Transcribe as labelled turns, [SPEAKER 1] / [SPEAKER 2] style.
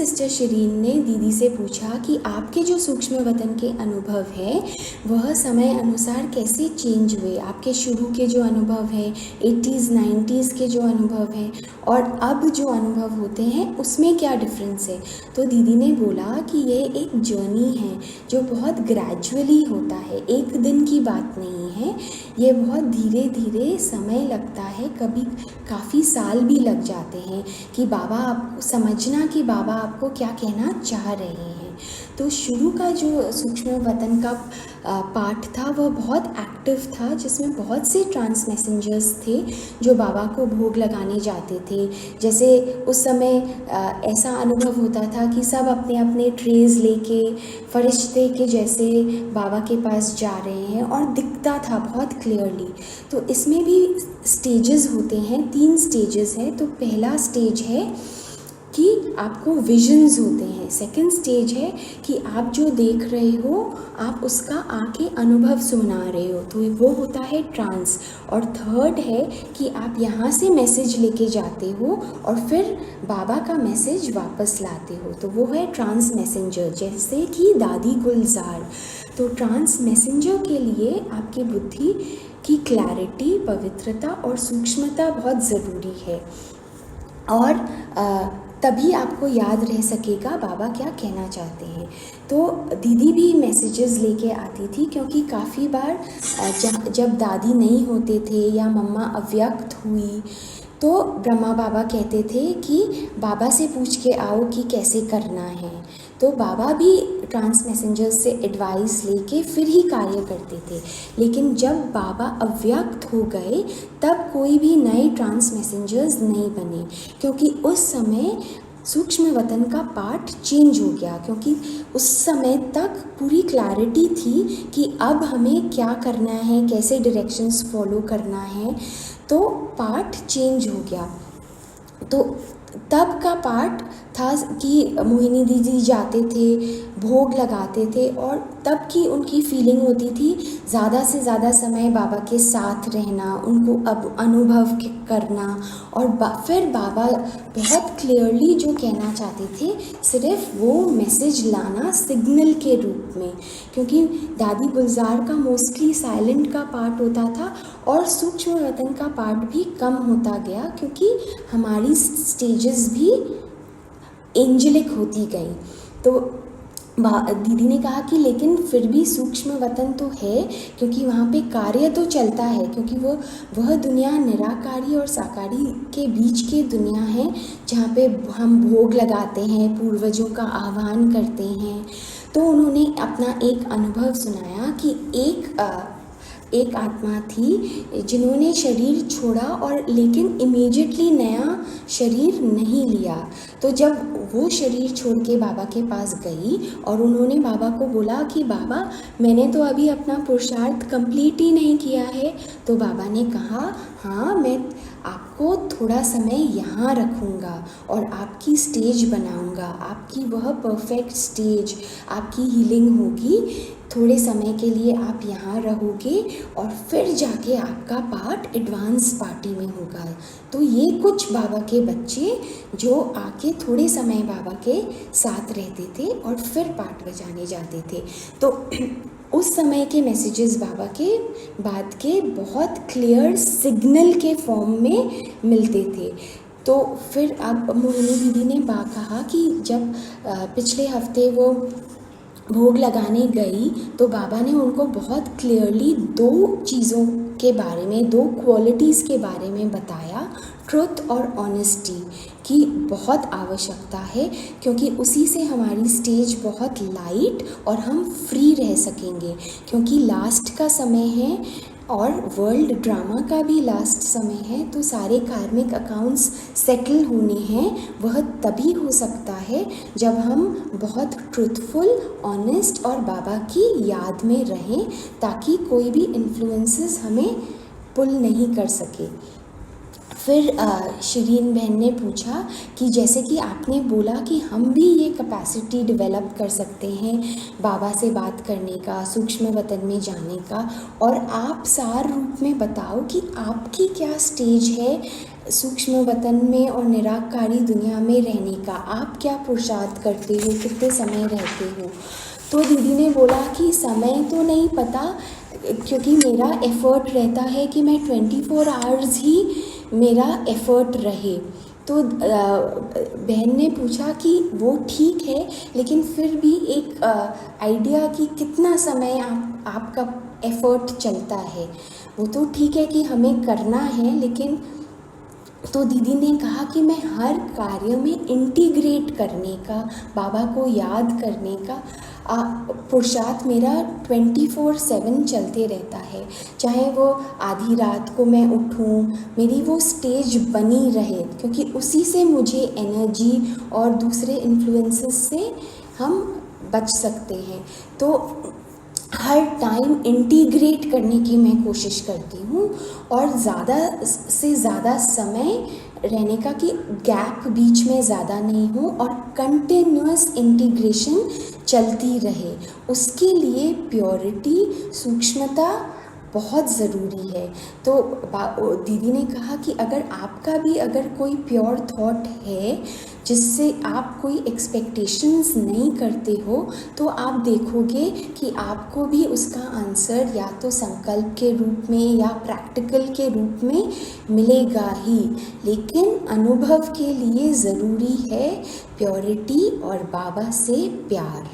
[SPEAKER 1] Sister Shirin ने दीदी से पूछा कि आपके जो सूक्ष्म वतन के अनुभव है वह समय अनुसार कैसे चेंज हुए। आपके शुरू के जो अनुभव है 80s 90s के जो अनुभव हैं और अब जो अनुभव होते हैं उसमें क्या डिफरेंस है। तो दीदी ने बोला कि ये एक जर्नी है जो बहुत ग्रेजुअली होता है, एक दिन की बात नहीं है, ये बहुत धीरे धीरे समय लगता है, कभी काफ़ी साल भी लग जाते हैं कि बाबा आप समझना कि बाबा आपको क्या कहना चाह रहे हैं। तो शुरू का जो सूक्ष्म वतन का पार्ट था वह बहुत एक्टिव था, जिसमें बहुत से ट्रांस मैसेंजर्स थे जो बाबा को भोग लगाने जाते थे। जैसे उस समय ऐसा अनुभव होता था कि सब अपने अपने ट्रेज लेके फरिश्ते के जैसे बाबा के पास जा रहे हैं और दिखता था बहुत क्लियरली। तो इसमें भी स्टेजेस होते हैं, 3 स्टेजेस हैं। तो पहला स्टेज है कि आपको विजन्स होते हैं, सेकंड स्टेज है कि आप जो देख रहे हो आप उसका आके अनुभव सुना रहे हो, तो वो होता है ट्रांस। और थर्ड है कि आप यहाँ से मैसेज लेके जाते हो और फिर बाबा का मैसेज वापस लाते हो, तो वो है ट्रांस मैसेंजर, जैसे कि दादी गुलजार। तो ट्रांस मैसेंजर के लिए आपकी बुद्धि की क्लैरिटी, पवित्रता और सूक्ष्मता बहुत ज़रूरी है और तभी आपको याद रह सकेगा बाबा क्या कहना चाहते हैं। तो दीदी भी मैसेजेस लेके आती थी, क्योंकि काफ़ी बार जब दादी नहीं होते थे या मम्मा अव्यक्त हुई तो ब्रह्मा बाबा कहते थे कि बाबा से पूछ के आओ कि कैसे करना है। तो बाबा भी ट्रांस मैसेंजर्स से एडवाइस लेके फिर ही कार्य करते थे। लेकिन जब बाबा अव्यक्त हो गए तब कोई भी नए ट्रांस मैसेंजर्स नहीं बने, क्योंकि उस समय सूक्ष्म वतन का पार्ट चेंज हो गया, क्योंकि उस समय तक पूरी क्लैरिटी थी कि अब हमें क्या करना है, कैसे डायरेक्शंस फॉलो करना है। तो पार्ट चेंज हो गया। तो तब का पार्ट था कि मोहिनी दीदी जाते थे, भोग लगाते थे और तब की उनकी फीलिंग होती थी ज़्यादा से ज़्यादा समय बाबा के साथ रहना, उनको अब अनुभव करना। और फिर बाबा बहुत क्लियरली जो कहना चाहते थे सिर्फ वो मैसेज लाना सिग्नल के रूप में, क्योंकि दादी गुलजार का मोस्टली साइलेंट का पार्ट होता था और सूक्ष्म वतन का पार्ट भी कम होता गया, क्योंकि हमारी स्टेजेस भी एंजेलिक होती गई। तो दीदी ने कहा कि लेकिन फिर भी सूक्ष्म वतन तो है, क्योंकि वहाँ पे कार्य तो चलता है, क्योंकि वह दुनिया निराकारी और साकारी के बीच की दुनिया है, जहाँ पे हम भोग लगाते हैं, पूर्वजों का आह्वान करते हैं। तो उन्होंने अपना एक अनुभव सुनाया कि एक आत्मा थी जिन्होंने शरीर छोड़ा और लेकिन इमीडिएटली नया शरीर नहीं लिया। तो जब वो शरीर छोड़ के बाबा के पास गई और उन्होंने बाबा को बोला कि बाबा मैंने तो अभी अपना पुरुषार्थ कंप्लीट ही नहीं किया है, तो बाबा ने कहा हाँ मैं आपको थोड़ा समय यहाँ रखूँगा और आपकी स्टेज बनाऊँगा, आपकी वह परफेक्ट स्टेज, आपकी हीलिंग होगी, थोड़े समय के लिए आप यहाँ रहोगे और फिर जाके आपका पार्ट एडवांस पार्टी में होगा। तो ये कुछ बाबा के बच्चे जो आके थोड़े समय बाबा के साथ रहते थे और फिर पार्ट बजाने जाते थे। तो उस समय के मैसेजेस बाबा के बाद के बहुत क्लियर सिग्नल के फॉर्म में मिलते थे। तो फिर अब मोहिनी दीदी ने कहा कि जब पिछले हफ्ते वो भोग लगाने गई तो बाबा ने उनको बहुत क्लियरली 2 चीज़ों के बारे में, 2 क्वालिटीज़ के बारे में बताया, ट्रुथ और ऑनेस्टी की बहुत आवश्यकता है, क्योंकि उसी से हमारी स्टेज बहुत लाइट और हम फ्री रह सकेंगे, क्योंकि लास्ट का समय है और वर्ल्ड ड्रामा का भी लास्ट समय है। तो सारे कार्मिक अकाउंट्स सेटल होने हैं, वह तभी हो सकता है जब हम बहुत ट्रुथफुल, ऑनेस्ट और बाबा की याद में रहें, ताकि कोई भी इन्फ्लुएंसेस हमें पुल नहीं कर सके। फिर शिरीन बहन ने पूछा कि जैसे कि आपने बोला कि हम भी ये कैपेसिटी डेवलप कर सकते हैं बाबा से बात करने का, सूक्ष्म वतन में जाने का, और आप सार रूप में बताओ कि आपकी क्या स्टेज है सूक्ष्म वतन में और निराकारी दुनिया में रहने का आप क्या पुरुषार्थ करते हो, कितने समय रहते हो? तो दीदी ने बोला कि समय तो नहीं पता, क्योंकि मेरा एफ़र्ट रहता है कि मैं 24 आवर्स ही मेरा एफ़र्ट रहे। तो बहन ने पूछा कि वो ठीक है, लेकिन फिर भी एक आइडिया कि कितना समय आपका एफ़र्ट चलता है। वो तो ठीक है कि हमें करना है, लेकिन तो दीदी ने कहा कि मैं हर कार्य में इंटीग्रेट करने का, बाबा को याद करने का पुरुषार्थ मेरा 24/7 चलते रहता है। चाहे वो आधी रात को मैं उठूं, मेरी वो स्टेज बनी रहे, क्योंकि उसी से मुझे एनर्जी और दूसरे इन्फ्लुएंसेस से हम बच सकते हैं। तो हर टाइम इंटीग्रेट करने की मैं कोशिश करती हूँ, और ज़्यादा से ज़्यादा समय रहने का, कि गैप बीच में ज़्यादा नहीं हो और कंटिन्यूअस इंटीग्रेशन चलती रहे। उसके लिए प्योरिटी, सूक्ष्मता बहुत ज़रूरी है। तो दीदी ने कहा कि अगर आपका भी अगर कोई प्योर थॉट है जिससे आप कोई एक्सपेक्टेशंस नहीं करते हो, तो आप देखोगे कि आपको भी उसका आंसर या तो संकल्प के रूप में या प्रैक्टिकल के रूप में मिलेगा ही। लेकिन अनुभव के लिए ज़रूरी है प्योरिटी और बाबा से प्यार।